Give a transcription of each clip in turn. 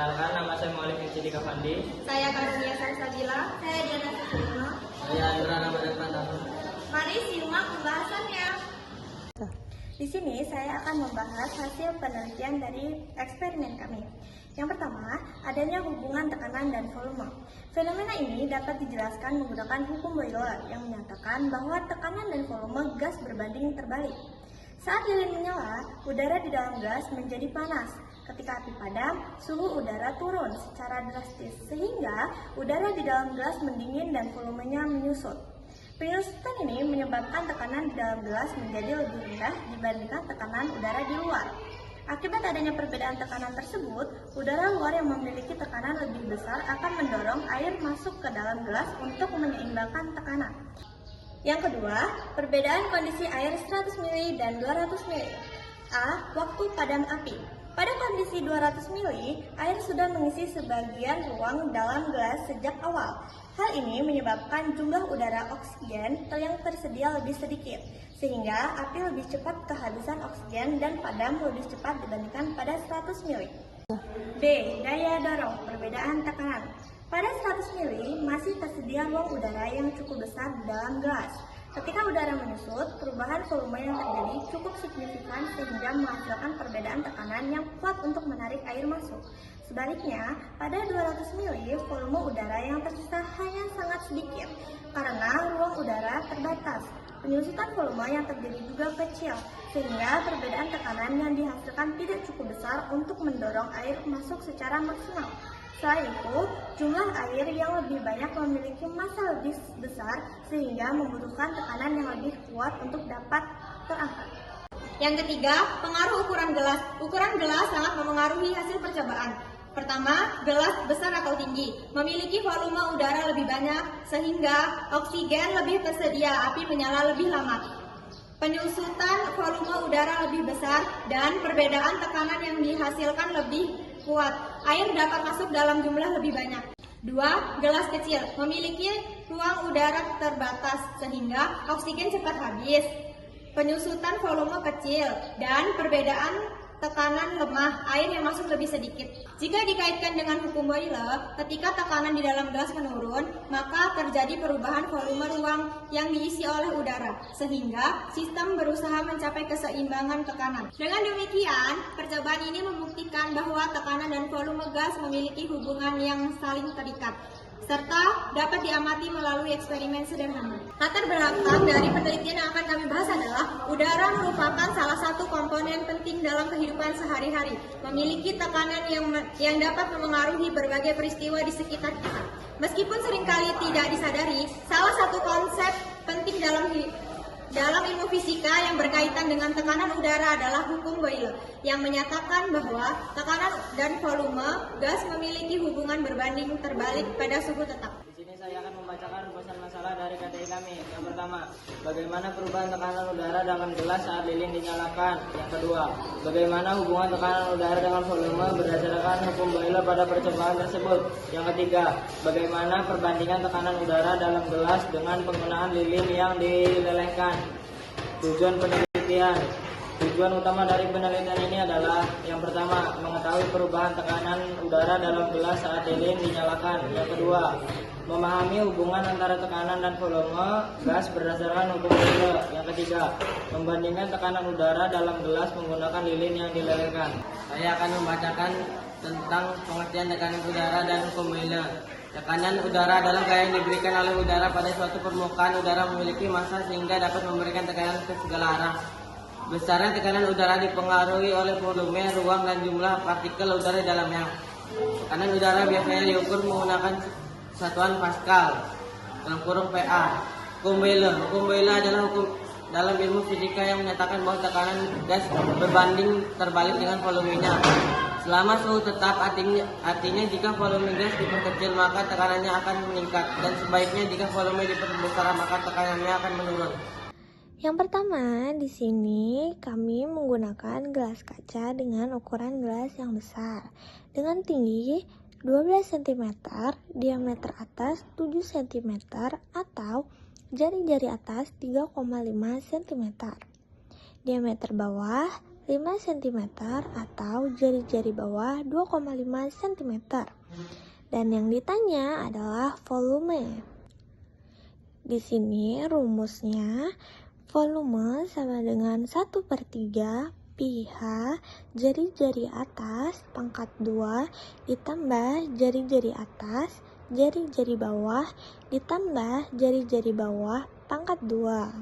Perkenalkan, nama saya Maulik Siddiq Afandi. Saya Karunia Salsabila. Saya Diana Sukurno. Saya Andra Ramadan Pantano. Mari simak pembahasannya. Di sini saya akan membahas hasil penelitian dari eksperimen kami. Yang pertama, adanya hubungan tekanan dan volume. Fenomena ini dapat dijelaskan menggunakan hukum Boyle yang menyatakan bahwa tekanan dan volume gas berbanding terbalik. Saat lilin menyala, udara di dalam gas menjadi panas. Ketika api padam, suhu udara turun secara drastis, sehingga udara di dalam gelas mendingin dan volumenya menyusut. Penyusutan ini menyebabkan tekanan di dalam gelas menjadi lebih rendah dibandingkan tekanan udara di luar. Akibat adanya perbedaan tekanan tersebut, udara luar yang memiliki tekanan lebih besar akan mendorong air masuk ke dalam gelas untuk menyeimbangkan tekanan. Yang kedua, perbedaan kondisi air 100 ml dan 200 ml. A. Waktu padam api. Pada kondisi 200 ml, air sudah mengisi sebagian ruang dalam gelas sejak awal. Hal ini menyebabkan jumlah udara oksigen yang tersedia lebih sedikit, sehingga api lebih cepat kehabisan oksigen dan padam lebih cepat dibandingkan pada 100 ml. B. Daya dorong, perbedaan tekanan. Pada 100 ml masih tersedia ruang udara yang cukup besar di dalam gelas. Ketika udara menyusut, perubahan volume yang terjadi cukup signifikan sehingga menghasilkan perbedaan tekanan yang kuat untuk menarik air masuk. Sebaliknya, pada 200 ml, volume udara yang tersisa hanya sangat sedikit karena ruang udara terbatas. Penyusutan volume yang terjadi juga kecil, sehingga perbedaan tekanan yang dihasilkan tidak cukup besar untuk mendorong air masuk secara maksimal. Selain itu, jumlah air yang lebih banyak memiliki massa lebih besar sehingga membutuhkan tekanan yang lebih kuat untuk dapat terangkat. Yang ketiga, pengaruh ukuran gelas. Ukuran gelas sangat memengaruhi hasil percobaan. Pertama, gelas besar atau tinggi, memiliki volume udara lebih banyak sehingga oksigen lebih tersedia, api menyala lebih lama. Penyusutan volume udara lebih besar dan perbedaan tekanan yang dihasilkan lebih kuat. Air dapat masuk dalam jumlah lebih banyak. 2. Gelas kecil, memiliki ruang udara terbatas sehingga oksigen cepat habis. Penyusutan volume kecil dan perbedaan tekanan lemah, air yang masuk lebih sedikit. Jika dikaitkan dengan hukum Boyle, ketika tekanan di dalam gelas menurun, maka terjadi perubahan volume ruang yang diisi oleh udara, sehingga sistem berusaha mencapai keseimbangan tekanan. Dengan demikian, percobaan ini membuktikan bahwa tekanan dan volume gas memiliki hubungan yang saling terikat, serta dapat diamati melalui eksperimen sederhana. Latar belakang dari penelitian yang akan kami bahas adalah udara merupakan salah satu komponen penting dalam kehidupan sehari-hari, memiliki tekanan yang dapat memengaruhi berbagai peristiwa di sekitar kita. Meskipun seringkali tidak disadari, salah satu konsep penting dalam ilmu fisika yang berkaitan dengan tekanan udara adalah hukum Boyle yang menyatakan bahwa tekanan dan volume gas memiliki hubungan berbanding terbalik pada suhu tetap. Di sini saya akan membacakan rumusan masalah dari KTI kami. Yang pertama, bagaimana perubahan tekanan udara dalam gelas saat lilin dinyalakan. Yang kedua, bagaimana hubungan tekanan udara dengan volume berdasarkan hukum Boyle pada percobaan tersebut. Yang ketiga, bagaimana perbandingan tekanan udara dalam gelas dengan penggunaan lilin yang dilelehkan. Tujuan penelitian. Tujuan utama dari penelitian ini adalah yang pertama, mengetahui perubahan tekanan udara dalam gelas saat lilin dinyalakan. Yang kedua, memahami hubungan antara tekanan dan volume gas berdasarkan hukum Boyle. Yang ketiga, membandingkan tekanan udara dalam gelas menggunakan lilin yang dilelehkan. Saya akan membacakan tentang pengertian tekanan udara dan hukum Boyle. Tekanan udara adalah gaya yang diberikan oleh udara pada suatu permukaan. Udara memiliki massa sehingga dapat memberikan tekanan ke segala arah. Besarnya tekanan udara dipengaruhi oleh volume, ruang, dan jumlah partikel udara di dalamnya. Tekanan udara biasanya diukur menggunakan satuan Pascal (PA). Hukum Boyle adalah hukum dalam ilmu fisika yang menyatakan bahwa tekanan gas berbanding terbalik dengan volumenya. Selama suhu tetap, artinya jika volume gas diperkecil maka tekanannya akan meningkat, dan sebaliknya jika volume diperbesar maka tekanannya akan menurun. Yang pertama, di sini kami menggunakan gelas kaca dengan ukuran gelas yang besar dengan tinggi 12 cm, diameter atas 7 cm atau jari-jari atas 3,5 cm. Diameter bawah 5 cm atau jari-jari bawah 2,5 cm. Dan yang ditanya adalah volume. Di sini rumusnya volume sama dengan 1/3 pi H jari-jari atas pangkat 2 ditambah jari-jari atas jari-jari bawah ditambah jari-jari bawah pangkat 2.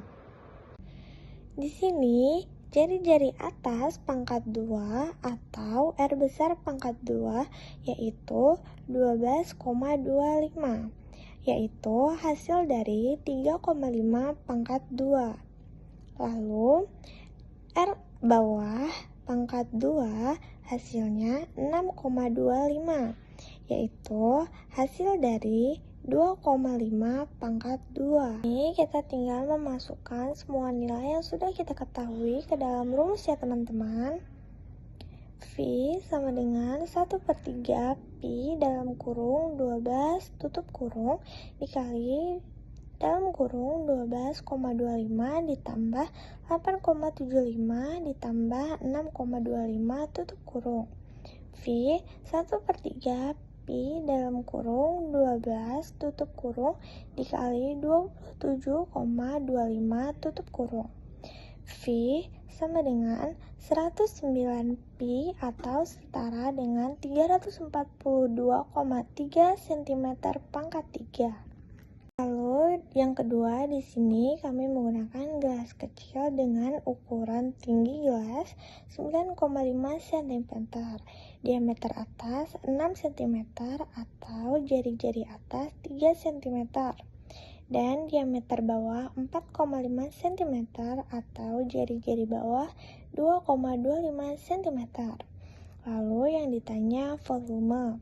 Di sini jari-jari atas pangkat 2 atau R besar pangkat 2 yaitu 12,25, yaitu hasil dari 3,5 pangkat 2. Lalu R bawah pangkat 2 hasilnya 6,25, yaitu hasil dari 2,5 pangkat 2. Ini kita tinggal memasukkan semua nilai yang sudah kita ketahui ke dalam rumus ya teman-teman. V sama dengan 1/3 pi dalam kurung 12 tutup kurung dikali dalam kurung 12,25 ditambah 8,75 ditambah 6,25 tutup kurung. V 1/3 pi dalam kurung 12 tutup kurung dikali 27,25 tutup kurung. V sama dengan 109 pi atau setara dengan 342,3 cm pangkat 3. Lalu yang kedua di sini kami menggunakan gelas kecil dengan ukuran tinggi gelas 9,5 cm, diameter atas 6 cm atau jari-jari atas 3 cm, dan diameter bawah 4,5 cm atau jari-jari bawah 2,25 cm. Lalu yang ditanya volume.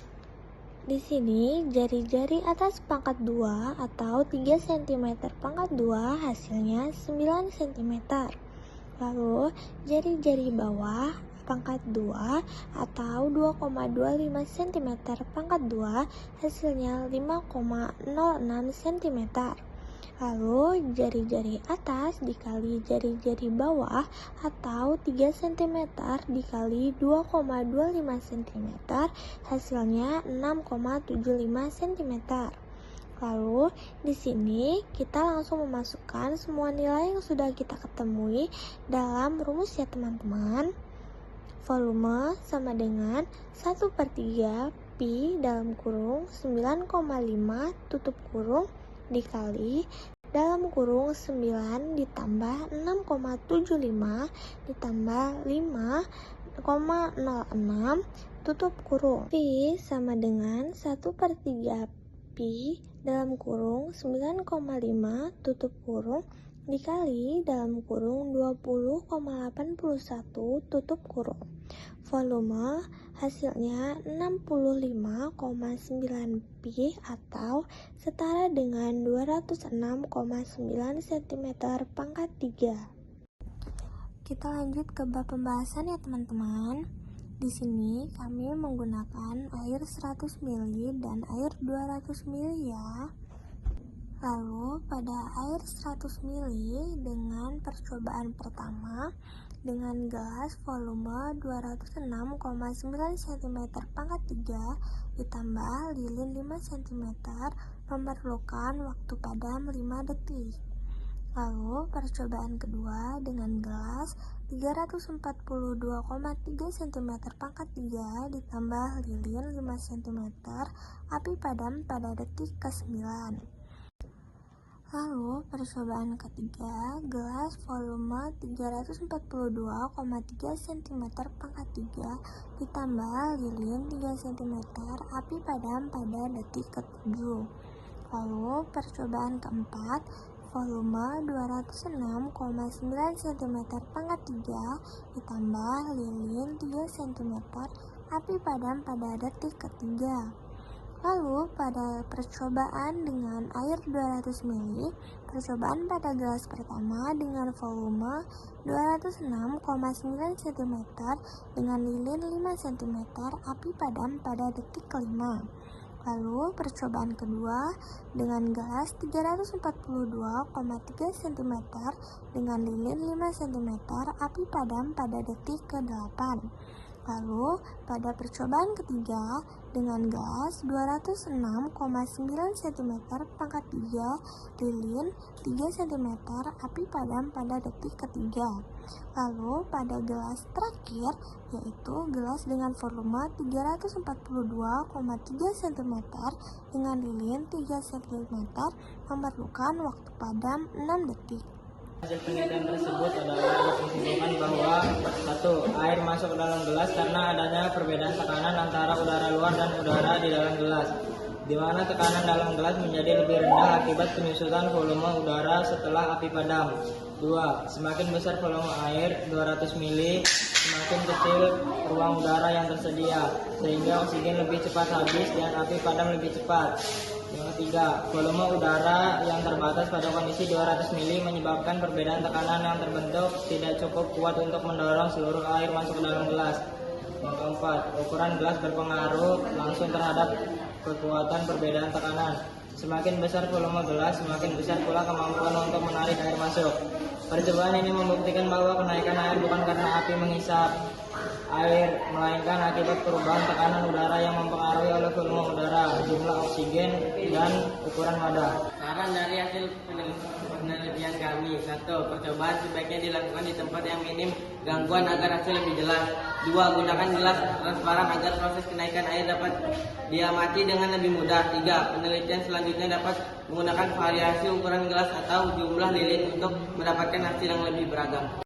Di sini jari-jari atas pangkat 2 atau 3 cm pangkat 2 hasilnya 9 cm. Lalu jari-jari bawah pangkat 2 atau 2,25 cm pangkat 2 hasilnya 5,06 cm. Lalu jari-jari atas dikali jari-jari bawah atau 3 cm dikali 2,25 cm hasilnya 6,75 cm. Lalu di sini kita langsung memasukkan semua nilai yang sudah kita ketemui dalam rumus ya teman-teman. Volume sama dengan 1/3 pi dalam kurung 9,5 tutup kurung dikali dalam kurung 9 ditambah 6,75 ditambah 5,06 tutup kurung. Pi sama dengan 1/3 pi dalam kurung 9,5 tutup kurung dikali dalam kurung 20,81 tutup kurung. Volume hasilnya 65,9 pi atau setara dengan 206,9 cm pangkat 3. Kita lanjut ke bab pembahasan ya teman-teman. Di sini kami menggunakan air 100 ml dan air 200 ml ya. Lalu pada air 100 ml dengan percobaan pertama dengan gelas volume 206,9 cm pangkat 3 ditambah lilin 5 cm memerlukan waktu padam 5 detik. Lalu percobaan kedua dengan gelas 342,3 cm pangkat 3 ditambah lilin 5 cm api padam pada detik ke-9. Lalu percobaan ketiga, gelas volume 342,3 cm pangkat 3 ditambah lilin 3 cm api padam pada detik ke-7. Lalu percobaan keempat, volume 206,9 cm pangkat 3 ditambah lilin 3 cm api padam pada detik ke-3. Lalu pada percobaan dengan air 200 ml, percobaan pada gelas pertama dengan volume 206,9 cm dengan lilin 5 cm api padam pada detik ke-5. Lalu percobaan kedua dengan gelas 342,3 cm dengan lilin 5 cm api padam pada detik ke-8. Lalu pada percobaan ketiga dengan gelas 206,9 cm pangkat 3 lilin 3 cm api padam pada detik ketiga. Lalu pada gelas terakhir yaitu gelas dengan volume 342,3 cm dengan lilin 3 cm memerlukan waktu padam 6 detik. Hasil penelitian tersebut adalah dapat disimpulkan bahwa 1. Air masuk ke dalam gelas karena adanya perbedaan tekanan antara udara luar dan udara di dalam gelas, di mana tekanan dalam gelas menjadi lebih rendah akibat penyusutan volume udara setelah api padam. 2. Semakin besar volume air 200 ml, semakin kecil ruang udara yang tersedia, sehingga oksigen lebih cepat habis dan api padam lebih cepat. Yang 3. Volume udara yang terbatas pada kondisi 200 ml menyebabkan perbedaan tekanan yang terbentuk tidak cukup kuat untuk mendorong seluruh air masuk ke dalam gelas. Yang 4. Ukuran gelas berpengaruh langsung terhadap kekuatan perbedaan tekanan. Semakin besar volume gelas, semakin besar pula kemampuan untuk menarik air masuk. Percobaan ini membuktikan bahwa kenaikan air bukan karena api menghisap air, melainkan akibat perubahan tekanan udara yang mempengaruhi oleh volume udara, jumlah oksigen, dan ukuran wadah. Saran dari hasil penelitian kami: 1. Percobaan sebaiknya dilakukan di tempat yang minim gangguan agar hasil lebih jelas. 2. Gunakan gelas transparan agar proses kenaikan air dapat diamati dengan lebih mudah. 3. Penelitian selanjutnya dapat menggunakan variasi ukuran gelas atau jumlah lilin untuk mendapatkan hasil yang lebih beragam.